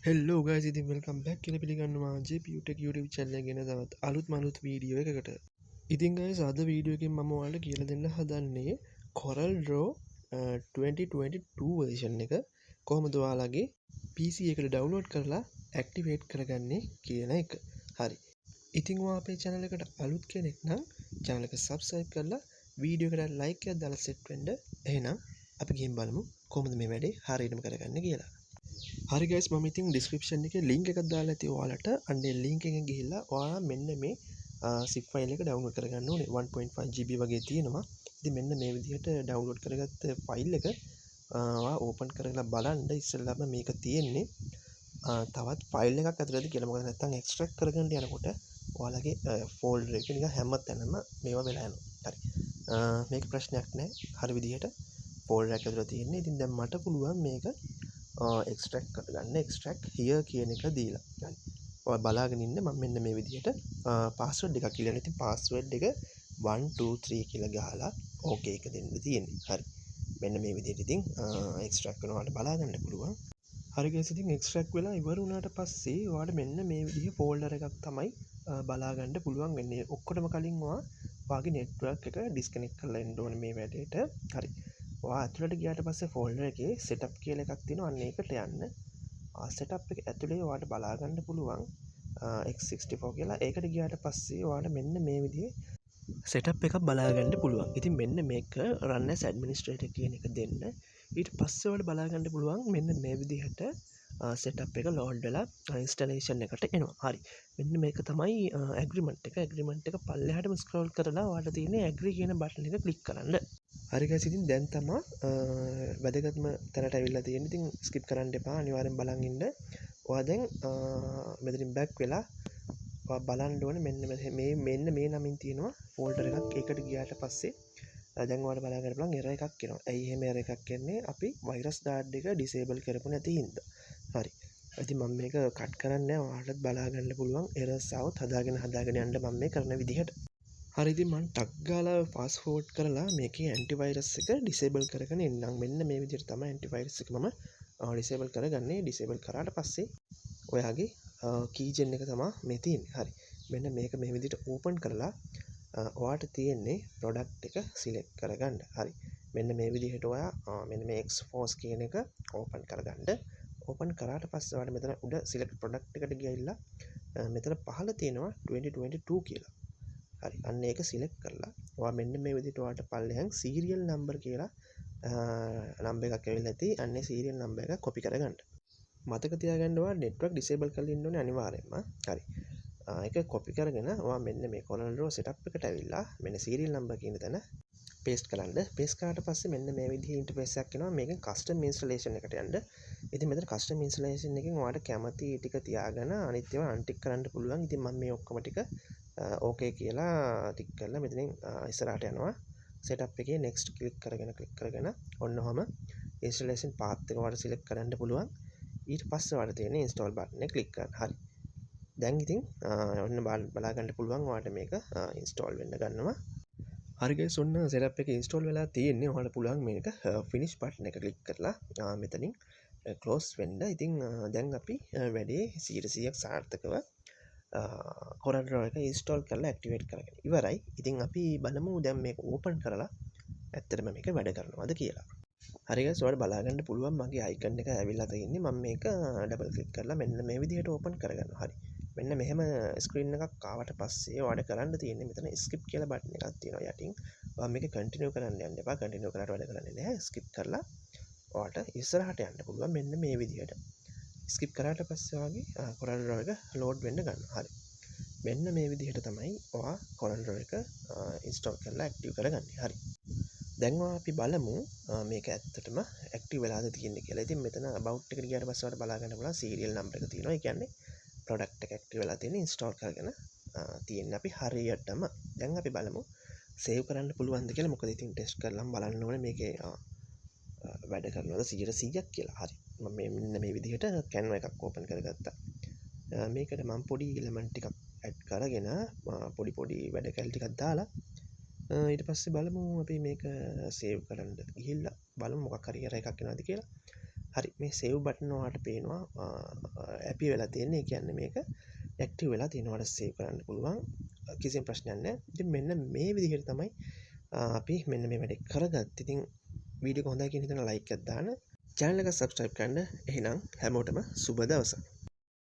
හෙල්ලෝ guys ඉතින් welcome back කියලා පිළිගන්නවා JPU Tech YouTube channel එක ගැන තවත් අලුත් වීඩියෝ එකකට. ඉතින් ගයිස් අද වීඩියෝ එකෙන් මම ඔයාලට කියලා දෙන්න හදන්නේ Corel Draw 2022 version එක කොහොමද ඔයාලගේ PC එකට download කරලා activate කරගන්නේ කියන එක. හරි. ඉතින් ඔයා අපේ channel එකට අලුත් කෙනෙක් නම් channel එක subscribe කරලා වීඩියෝ එකට like එකක් දාලා set වෙන්න. එහෙනම් අපි ගිහින් බලමු කොහොමද මේ වැඩේ හරියටම කරගන්නේ කියලා. හරි ගයිස් මම ඉතින් ඩිස්ක්‍රිප්ෂන් එකේ ලින්ක් එකක් දාලා ඇති ඔයාලට අන්න ඒ ලින්ක් එකෙන් ගිහිල්ලා ඔයාලා මෙන්න මේ zip file එක download කරගන්න ඕනේ 1.5 GB වගේ තියෙනවා. ඉතින් මෙන්න මේ විදිහට download කරගත්ත file එක ඔයා open කරලා බලන්න ඉස්සෙල්ලාම මේක තියෙන්නේ තවත් file එකක් ඇතුළත කියලා. මොකද නැත්තම් extract කරගන්න යනකොට ඔයාලගේ folder එක නිකන් හැම තැනම මේවා වෙලා යනවා. හරි. මේක ප්‍රශ්නයක් නෑ. හරි විදිහට folder එක ඇතුළත තියෙන්නේ. ඉතින් දැන් මට පුළුවන් මේක එක්ස්ට්‍රැක්ට් කරගන්න එක්ස්ට්‍රැක්ට් හියර් කියන එක දීලා. හරි. ඔයා බලාගෙන ඉන්න මම මෙන්න මේ විදිහට පාස්වර්ඩ් එකක් කියලා ඉතින් පාස්වර්ඩ් එක 1 2 3 කියලා ගහලා ඕකේ එක දෙන්න තියෙන්නේ. හරි. මෙන්න මේ විදිහට ඉතින් එක්ස්ට්‍රැක්ට් කරනවාට බලා ගන්න පුළුවන්. හරි guys ඉතින් එක්ස්ට්‍රැක්ට් වෙලා ඉවර වුණාට පස්සේ ඔයාලට මෙන්න මේ විදිහේ ෆෝල්ඩර් එකක් තමයි බලා ගන්න පුළුවන් වෙන්නේ. ඔක්කොටම කලින් ඔයාගේ නෙට්වර්ක් එක ඩිස්කනෙක්ට් කරලා එන්න ඕනේ මේ වැඩේට. හරි. ඔයා ඇතුළට ගියාට පස්සේ ෆෝල්ඩර් එකේ setup කියලා එකක් තියෙනවා. අන්න ඒකට යන්න. setup එක ඇතුලේ ඔයාලට බලා ගන්න පුළුවන් x64 කියලා. ඒකට ගියාට පස්සේ ඔයාලට මෙන්න මේ විදිහේ setup එකක් බලා ගන්න පුළුවන්. ඉතින් මෙන්න මේක run as administrator කියන එක දෙන්න. ඊට පස්සේ ඔයාලට බලා ගන්න පුළුවන් මෙන්න මේ විදිහට setup එක load වෙලා installation එකට එනවා. හරි. මෙන්න මේක තමයි agreement එක. agreement එක පල්ලෙහාටම scroll කරලා ඔයාලට තියෙන agree කියන button එක click කරන්න. හරි guys ඉතින් දැන් තමයි වැදගත්ම තැනට ඇවිල්ලා තියෙන්නේ. ඉතින් skip කරන්න එපා. අනිවාර්යෙන් බලන් ඉන්න. ඔයා දැන් මෙතනින් back වෙලා ඔයා බලන්න ඕනේ මෙන්න මේ නමින් තියෙනවා folder එකක්. ඒකට ගියාට පස්සේ දැන් ඔයාලට බලා ගන්න පුළුවන් error එකක් එනවා. ඇයි එහෙම error එකක් එන්නේ? අපි virus guard එක disable කරපු නැති හින්දා. හරි. ඉතින් මම මේක කට් කරන්නේ නැහැ. ඔයාලට බලා ගන්න පුළුවන් errors આવොත් හදාගෙන යන්න මම මේ කරන විදිහට. හරි ඉතින් මම ටක් ගාලා fast forward කරලා මේකේ antivirus එක disable කරගෙන එන්නම්. මෙන්න මේ විදිහට තමයි antivirus එක මම disable කරගන්නේ. disable කරාට පස්සේ ඔයාගේ keygen එක තමයි මේ තියෙන්නේ. හරි. මෙන්න මේක මේ විදිහට open කරලා ඔයාට තියෙන්නේ product එක select කරගන්න. හරි. මෙන්න මේ විදිහට ඔයා මෙන්න මේ Xforce කියන එක open කරගන්න. open කරාට පස්සේ ඔයාලට මෙතන උඩ select product එකට ගිහිල්ලා මෙතන පහළ තියෙනවා 2022 කියලා. හරි. අන්න ඒක select කරලා ඔයා මෙන්න මේ විදිහට ඔයාලට පල්ලෙහාන් serial number කියලා number එකක් ඇවිල්ලා ඇති. අන්නේ serial number එක copy කරගන්න. මතක තියාගන්න ඔයා network disable කරලා ඉන්න ඕනේ අනිවාර්යෙන්ම. හරි. ඒක copy කරගෙන ඔයා මෙන්න මේ Corel Draw setup එකට ඇවිල්ලා මෙන්න serial number කියන තැන paste කරන්න. paste කරාට පස්සේ මෙන්න මේ විදිහේ interface එකක් එනවා. මේකෙන් custom installation එකට යන්න. ඉතින් මෙතන custom installation එකෙන් ඔයාලට කැමති ටික තියාගෙන අනිත් ඒවා untick කරන්න පුළුවන්. ඉතින් මම මේ ඔක්කොම ටික ඕකේ කියලා ටික් කරලා මෙතනින් ඉස්සරහට යනවා. setup එකේ next click කරගෙන ඔන්න ඔහම installation path එක ඔයාලට select කරන්න පුළුවන්. ඊට පස්සේ ඔයාලට තියෙන install button එක click කරන්න. හරි. දැන් ඉතින් ඔන්න බලා ගන්න පුළුවන් ඔයාලට මේක install වෙන්න ගන්නවා. හරි guys ඔන්න setup එක install වෙලා තියෙන්නේ. ඔයාලට පුළුවන් මේක finish button එක click කරලා මෙතනින් close වෙන්න. ඉතින් දැන් අපි වැඩේ 100% සාර්ථකව Corel Draw එක install කරලා activate කරගෙන ඉවරයි. ඉතින් අපි බලමු දැන් මේක open කරලා ඇත්තටම මේක වැඩ කරනවද කියලා. හරි guys ඔයාලට බලා ගන්න පුළුවන් මගේ icon එක ඇවිල්ලා තියෙන්නේ. මම මේක double click කරලා මෙන්න මේ විදිහට open කරගන්නවා. හරි. මෙන්න මෙහෙම screen එකක් ආවට පස්සේ ඔයාලට කරන්න තියෙන්නේ මෙතන skip කියලා button එකක් තියෙනවා යටින්. ඔයා මේක continue කරන්න යන්න එපා. continue කරාට වැඩ කරන්නේ නැහැ. skip කරලා ඔයාලට ඉස්සරහට යන්න පුළුවන් මෙන්න මේ විදිහට. skip කරාට පස්සේ ඔයාගේ Corel Draw එක load වෙන්න ගන්නවා. හරි. මෙන්න මේ විදිහට තමයි ඔයා Corel Draw එක install කරලා active කරගන්නේ. හරි. දැන් අපි බලමු මේක ඇත්තටම active වෙලාද තියෙන්නේ කියලා. ඉතින් මෙතන about එකට ගියාට පස්සේ ඔයාලට බලා ගන්න පුළුවන් serial number එක තියෙනවා. ඒ කියන්නේ product එක active වෙලා තියෙන install කරගෙන තියෙන්නේ අපි හරියටම. දැන් අපි බලමු save කරන්න පුළුවන්ද කියලා. මොකද ඉතින් test කරලාම බලන්න ඕනේ මේකේ වැඩ කරනවද 100% කියලා. හරි. මම මෙන්න මේ විදිහට Canva එකක් open කරගත්තා. මේකට මම පොඩි element ටිකක් add කරගෙන පොඩි වැඩ කැලි ටිකක් දාලා ඊට පස්සේ බලමු අපි මේක save කරන්න ගිහිල්ලා බලමු මොකක් හරි error එකක් එනවද කියලා. හරි මේ සේව් බටන් වාට පේනවා ඇපි වෙලා තියෙන්නේ කියන්නේ මේක ඇක්ටිව් වෙලා තියෙනවට සේව් කරන්න පුළුවන් කිසිම ප්‍රශ්නයක් නැහැ. ඉතින් මෙන්න මේ විදිහට තමයි අපි මෙන්න මේ වැඩේ කරගත්තේ. ඉතින් වීඩියෝ එක හොඳයි කියන හිතන ලයික් එකක් දාන්න, channel එක subscribe කරන්න. එහෙනම් හැමෝටම සුබ දවසක්.